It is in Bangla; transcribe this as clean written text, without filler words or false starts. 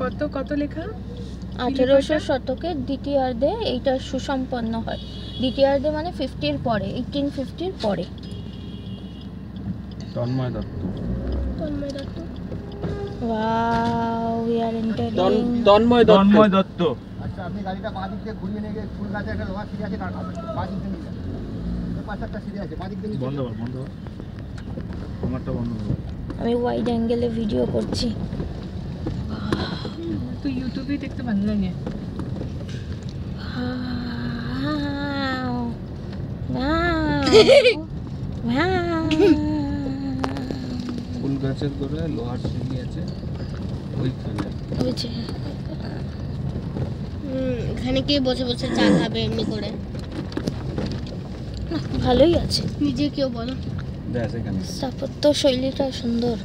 কত কত লেখা 1800 শতকের দ্বিতীয়ার্ধে এইটা সুসম্পন্ন হয়। দ্বিতীয়ার্ধে মানে 50 পরে, 1850 পরে। Tanmoy Dutta. Wow, we are entering Tanmoy Dutta. আচ্ছা, আপনি গাড়িটা বাঁ দিক দিয়ে ঘুরিয়ে নিয়ে গিয়ে ফুল গাছে একটা লোহা সিঁড়ি আছে, তার বাঁ দিক দিয়ে নিয়ে যান। পাশে একটা সিঁড়ি আছে, বাঁ দিক দিয়ে বন্ধ কর। আমারটা বন্ধ কর। আমি ওয়াইড অ্যাঙ্গেলে ভিডিও করছি। তো ইউটিউবে দেখতে ভালো লাগে। ফুল গাছের গোড়ায় লোহার সিঁড়ি আছে ওইখানে। এখানে কে বসে বসে চা খাবে এমনি করে? ভালোই আছে, নিজে কেউ বলো। ব্যাস এখানে। স্থাপত্য শৈলীটা সুন্দর।